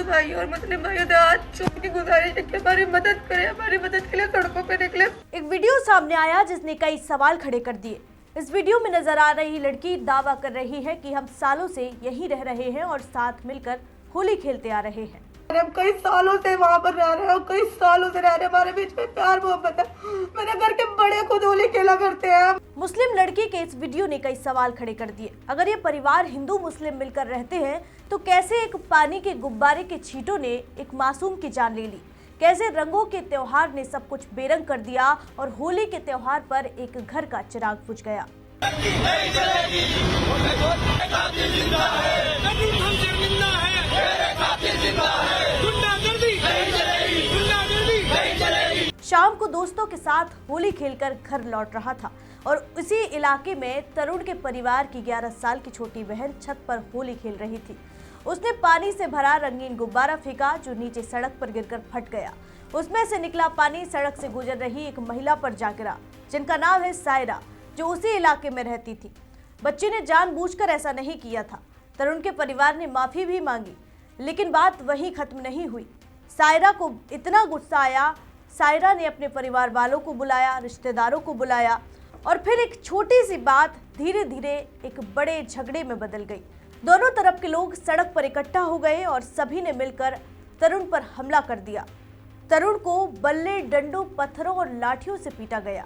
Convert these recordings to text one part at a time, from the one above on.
भाई और मुस्लिम भाइयों से हाथ जोड़ के गुजारिश है कि हमारी मदद करें, हमारी मदद के लिए सड़कों पे निकले। एक वीडियो सामने आया जिसने कई सवाल खड़े कर दिए। इस वीडियो में नजर आ रही लड़की दावा कर रही है कि हम सालों से यहीं रह रहे हैं और साथ मिलकर होली खेलते आ रहे हैं। हम कई सालों से वहाँ पर रह रहे हैं, कई सालों से रह रहे हैं, हमारे बीच में प्यार मोहब्बत है। मेरे घर के बड़े खुद होली खेला करते हैं। मुस्लिम लड़की के इस वीडियो ने कई सवाल खड़े कर दिए। अगर ये परिवार हिंदू मुस्लिम मिलकर रहते हैं तो कैसे एक पानी के गुब्बारे के छींटों ने एक मासूम की जान ले ली? कैसे रंगों के त्योहार ने सब कुछ बेरंग कर दिया और होली के त्योहार पर एक घर का चिराग बुझ गया। शाम को दोस्तों के साथ होली खेलकर घर लौट रहा था और उसी इलाके में तरुण के परिवार की 11 साल की छोटी बहन छत पर होली खेल रही थी। उसने पानी से भरा रंगीन गुब्बारा फेंका जो नीचे सड़क पर गिरकर फट गया। उसमें से निकला पानी सड़क से गुजर रही एक महिला पर जा गिरा जिनका नाम है सायरा, जो उसी इलाके में रहती थी। बच्ची ने जानबूझकर ऐसा नहीं किया था। तरुण के परिवार ने माफी भी मांगी, लेकिन बात वहीं खत्म नहीं हुई। सायरा को इतना गुस्सा आया, सायरा ने अपने परिवार वालों को बुलाया, रिश्तेदारों को बुलाया और फिर एक छोटी सी बात धीरे धीरे एक बड़े झगड़े में बदल गई। दोनों तरफ के लोग सड़क पर इकट्ठा हो गए और सभी ने मिलकर तरुण पर हमला कर दिया। तरुण को बल्ले, डंडों, पत्थरों और लाठियों से पीटा गया।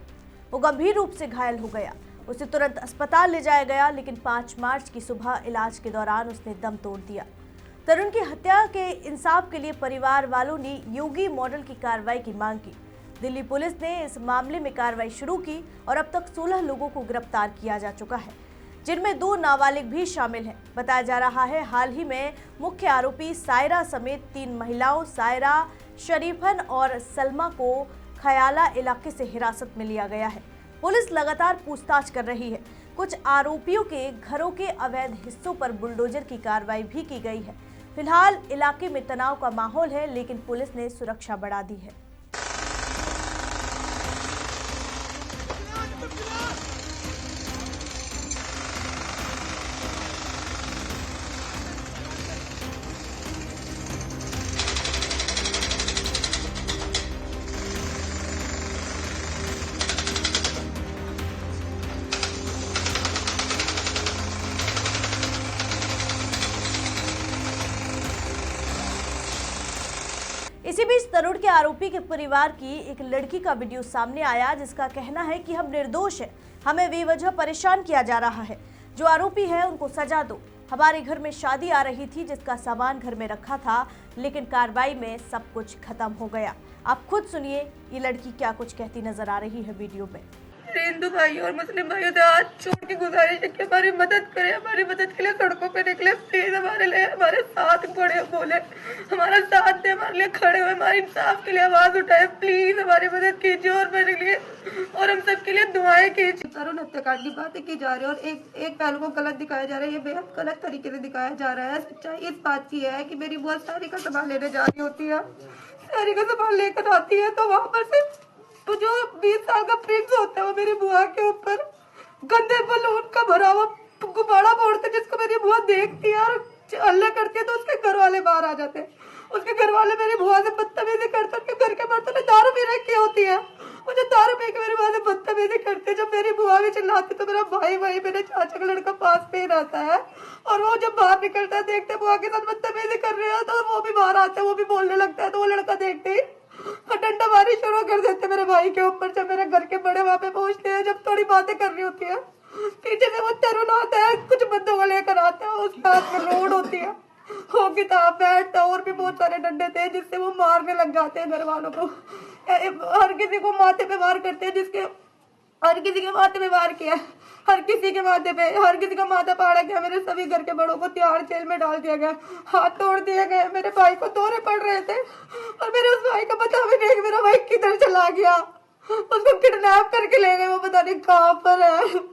वो गंभीर रूप से घायल हो गया। उसे तुरंत अस्पताल ले जाया गया, लेकिन 5 मार्च की सुबह इलाज के दौरान उसने दम तोड़ दिया। तरुण की हत्या के इंसाफ के लिए परिवार वालों ने योगी मॉडल की कार्रवाई की मांग की। दिल्ली पुलिस ने इस मामले में कार्रवाई शुरू की और अब तक 16 लोगों को गिरफ्तार किया जा चुका है, जिनमें 2 नाबालिग भी शामिल हैं। बताया जा रहा है हाल ही में मुख्य आरोपी सायरा समेत 3 महिलाओं सायरा, शरीफन और सलमा को खयाला इलाके से हिरासत में लिया गया है। पुलिस लगातार पूछताछ कर रही है। कुछ आरोपियों के घरों के अवैध हिस्सों पर बुलडोजर की कार्रवाई भी की गई है। फिलहाल इलाके में तनाव का माहौल है, लेकिन पुलिस ने सुरक्षा बढ़ा दी है। इसी बीच तरुण के आरोपी के परिवार की एक लड़की का वीडियो सामने आया जिसका कहना है कि हम निर्दोष हैं, हमें बेवजह परेशान किया जा रहा है। जो आरोपी है उनको सजा दो। हमारे घर में शादी आ रही थी जिसका सामान घर में रखा था, लेकिन कार्रवाई में सब कुछ खत्म हो गया। आप खुद सुनिए ये लड़की क्या कुछ कहती नजर आ रही है वीडियो में। हिंदू भाइयों और मुस्लिम भाइयों से हाथ जोड़ के गुजारिश है कि हमारी मदद करें, हमारी मदद के लिए सड़कों पे निकले। प्लीज हमारे लिए, हमारे साथ खड़े बोले, हमारा साथ दे, हमारे लिए खड़े हुए, हमारे इंसाफ के लिए आवाज उठाए। प्लीज हमारी मदद कीजिए और मेरे लिए और हम सबके लिए दुआएं कीजिए। तरुण हत्याकांड की बातें की जा रही है और एक पहलू को गलत दिखाया जा रहा है। ये बेहद गलत तरीके से दिखाया जा रहा है। सच्चाई इस बात की है कि मेरी बुआ सारी का सामान लेने जा रही होती है, सारी का सामान लेकर आती है, तो वहां पर से तो जो 20 साल का प्रिंस होता है वो मेरी बुआ के ऊपर गंदे बलून का भरा हुआ गुब्बारा फोड़ते, जिसको मेरी बुआ देखती है और हल्ला करती है तो उसके घर वाले बाहर आ जाते हैं। उसके घर वाले मेरी बुआ से बदतमीजी करते हैं। उसके घर के बर्तन में दारू पी रखी होती है, वो जो दारू पी के मेरी बुआ से बदतमीजी करते हैं। जब मेरी बुआ भी चिल्लाती तो मेरा भाई मेरे चाचा का लड़का पास पे ही रहता है और वो जब बाहर निकलता है देखते बुआ के साथ बदतमीजी कर रहे हैं तो वो भी बाहर आता है, वो भी बोलने लगता है। तो वो लड़का देखते ही डंडा मारी शुरू कर देते मेरे भाई के ऊपर। जब मेरे घर के बड़े वहां पे पहुंचते हैं, जब थोड़ी बातें करनी होती है, पीछे से वो तरुण आता है, कुछ बंदों को लेकर आता है, उसके हाथ में रोड होती है, वो किताब बैट और भी बहुत सारे डंडे थे जिससे वो मारने लग जाते हैं घर वालों को। हर किसी को माथे पे वार करते हैं, जिसके हर किसी के माथे पे वार किया, हर किसी के माथे पे, हर किसी का माथा फाड़ा गया। मेरे सभी घर के बड़ों को तिहाड़ जेल में डाल दिया गया, हाथ तोड़ दिए गए। मेरे भाई को दौरे पड़ रहे थे और मेरे उस भाई का पता भी नहीं मेरा भाई किधर चला गया। उसको किडनैप करके ले गए, वो पता नहीं कहाँ पर है।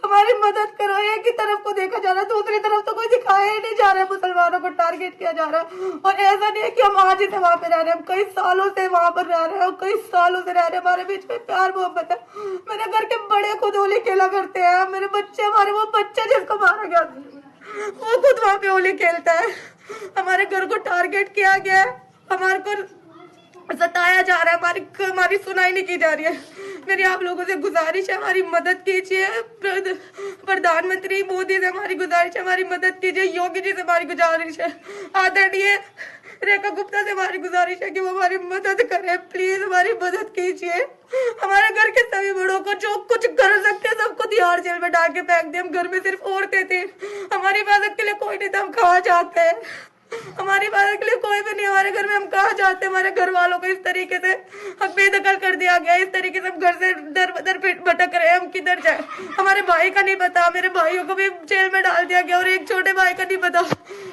हमारी मदद करो। एक ही तरफ को देखा जा रहा है, दूसरी तरफ तो कोई दिखाया ही नहीं जा रहा है। मुसलमानों को टारगेट किया जा रहा है और ऐसा नहीं है कि हम आज ही से वहां पे रह रहे हैं, हम कई सालों से वहां पर रह रहे हैं, कई सालों से रह रहे हैं। हमारे बीच में प्यार मोहब्बत है। मेरे घर के बड़े खुद होली खेला करते हैं। मेरे बच्चे, हमारे वो बच्चे जिसको मारा गया वो खुद वहां पे होली खेलता है। हमारे घर को टारगेट किया गया है, हमारे को सताया जा रहा है, हमारी सुनाई नहीं की जा रही है। मेरी आप लोगों से गुजारिश है, हमारी मदद कीजिए। प्रधानमंत्री मोदी से हमारी गुजारिश है, हमारी मदद कीजिए। योगी जी से हमारी गुजारिश है, आदरणीय रेखा गुप्ता से हमारी गुजारिश है कि वो हमारी मदद करें। प्लीज हमारी मदद कीजिए। हमारे घर के सभी बड़ों को जो कुछ कर सकते हैं सबको तिहाड़ जेल में डाल के फेंक दिए। हम घर में सिर्फ औरतें थी, हमारी हिफाजत के लिए कोई नहीं था। हम कहाँ जाते हैं, हमारी हिफाजत के लिए कोई भी नहीं हमारे घर में। हम कहाँ जाते हैं, हमारे घर वालों को इस तरीके से हम बेदखल कर दिया गया। इस तरीके से हम घर से दर बदर भटक रहे हैं। हम किधर जाए, हमारे भाई का नहीं पता, मेरे भाइयों को भी जेल में डाल दिया गया और एक छोटे भाई का नहीं पता,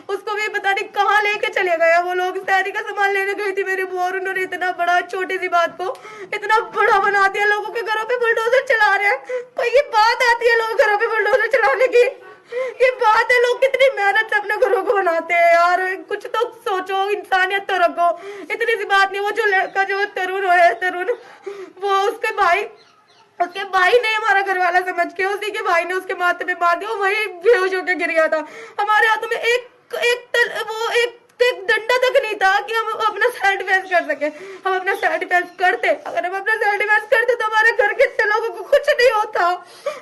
उसको भी पता नहीं कहाँ लेके चले गए वो लोग। शहरी का सामान लेने गई थी मेरी बुआ, उन्होंने इतना बड़ा, छोटी सी बात को इतना बड़ा बना दिया। लोगों के घरों पे बुलडोजर चला रहे हैं। कोई ये बात आती है लोग घरों पे बुलडोजर चलाने की? ये बात है? लोग कितनी मेहनत से अपने घरों को बनाते हैं यार, कुछ तो सोचो, इंसानियत तो रखो। इतनी सी बात नहीं। वो जो लड़का, जो तरुण, वो उसके भाई ने हमारा घर वाला समझ के उसी के भाई ने उसके माथे पे मार दिया, वही बेहोश होकर गिर गया था। हमारे हाथों में एक डंडा तक नहीं था कि हम अपना सेल्फ डिफेंस कर सके। हम अपना सेल्फ डिफेंस करते, अगर हम अपना सेल्फ डिफेंस करते तो हमारे घर के लोगों को कुछ नहीं होता।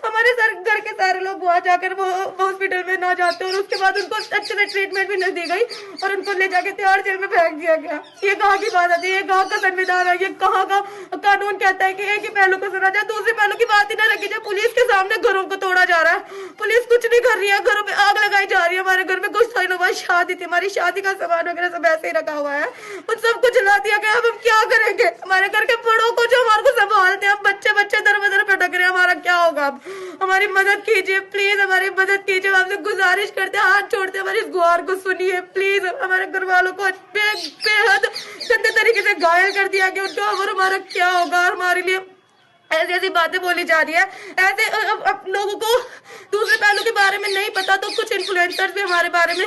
हमारे घर के सारे लोग वहां जाकर वो हॉस्पिटल में ना जाते और उसके बाद उनको अच्छे से ट्रीटमेंट भी नहीं दी गई और उनको ले जाके तिहाड़ जेल में फेंक दिया गया। ये कहाँ की बात आती है? ये कहाँ का संविधान है? ये कहाँ का कानून कहता है कि एक ही पहलू को सुना जाए, दूसरे पहलू की बात ही ना रखी जाए? पुलिस के सामने घरों को तोड़ा जा रहा है, पुलिस कुछ नहीं कर रही है, घरों में आग लगाई जा रही है। हमारे घर में कुछ दिनों बाद शादी थी, हमारी शादी का सामान वगैरह सब ऐसे ही रखा हुआ है, उन सबको जला दिया गया। अब हम क्या करेंगे? हमारे घर के बड़ों को जो हमारे को संभालते हैं, बच्चे दर बदर भटक रहे हैं, हमारा क्या होगा? अब हमारी मदद कीजिए, प्लीज हमारी मदद कीजिए। आपसे गुजारिश करते हैं, हाथ छोड़ते हैं, हमारी इस गुहार को सुनिए प्लीज। हमारे घर वालों को बेहद गंदे तरीके से घायल कर दिया गया उनको, और हमारा क्या होगा? हमारे लिए ऐसी ऐसी बातें बोली जा रही है, ऐसे अब लोगों को दूसरे पहलू के बारे में नहीं पता, तो कुछ इन्फ्लुएंसर्स भी हमारे बारे में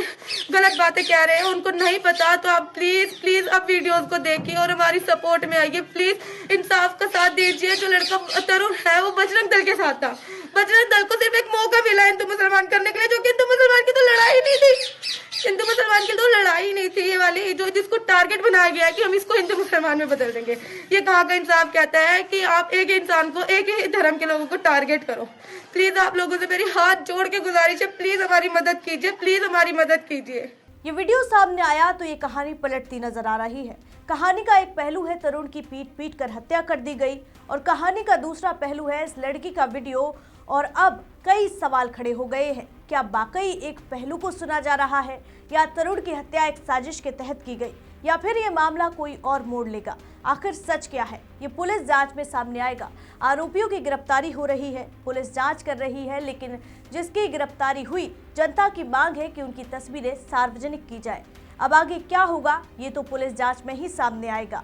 गलत बातें कह रहे हैं, उनको नहीं पता। तो आप प्लीज आप वीडियोस को देखिए और हमारी सपोर्ट में आइए। प्लीज इंसाफ का साथ दीजिए। जो लड़का तरुण है वो बजरंग दल के साथ था, बजरंग दल को सिर्फ एक मौका मिला हिंदू मुसलमान करने के लिए, जो कि हिंदू मुसलमान की तो लड़ाई नहीं थी। हिंदू मुसलमान की तो लड़ाई नहीं थी ये वाली, जो जिसको टारगेट बनाया गया है कि हम इसको हिंदू मुसलमान में बदल देंगे। ये कहाँ का इंसाफ कहता है कि आप एक इंसान को, एक ही धर्म के लोगों को टारगेट करो? प्लीज आप लोगों से मेरी हाथ जोड़ के गुजारिश है, प्लीज हमारी मदद कीजिए, प्लीज हमारी मदद कीजिए। ये वीडियो सामने आया तो ये कहानी पलटती नजर आ रही है। कहानी का एक पहलू है तरुण की पीट कर हत्या कर दी गई, और कहानी का दूसरा पहलू है इस लड़की का वीडियो। और अब कई सवाल खड़े हो गए हैं, क्या वाकई एक पहलू को सुना जा रहा है, या तरुण की हत्या एक साजिश के तहत की गई, या फिर ये मामला कोई और मोड़ लेगा? आखिर सच क्या है, ये पुलिस जांच में सामने आएगा। आरोपियों की गिरफ्तारी हो रही है, पुलिस जांच कर रही है, लेकिन जिसकी गिरफ्तारी हुई, जनता की मांग है कि उनकी तस्वीरें सार्वजनिक की जाए। अब आगे क्या होगा ये तो पुलिस जांच में ही सामने आएगा।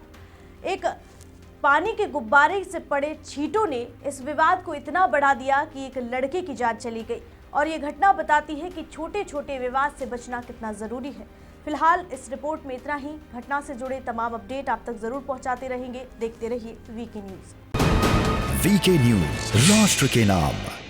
एक पानी के गुब्बारे से पड़े छींटों ने इस विवाद को इतना बढ़ा दिया कि एक लड़के की जान चली गई, और ये घटना बताती है कि छोटे छोटे विवाद से बचना कितना जरूरी है। फिलहाल इस रिपोर्ट में इतना ही। घटना से जुड़े तमाम अपडेट आप तक जरूर पहुंचाते रहेंगे। देखते रहिए वीके न्यूज। वीके न्यूज, राष्ट्र के नाम।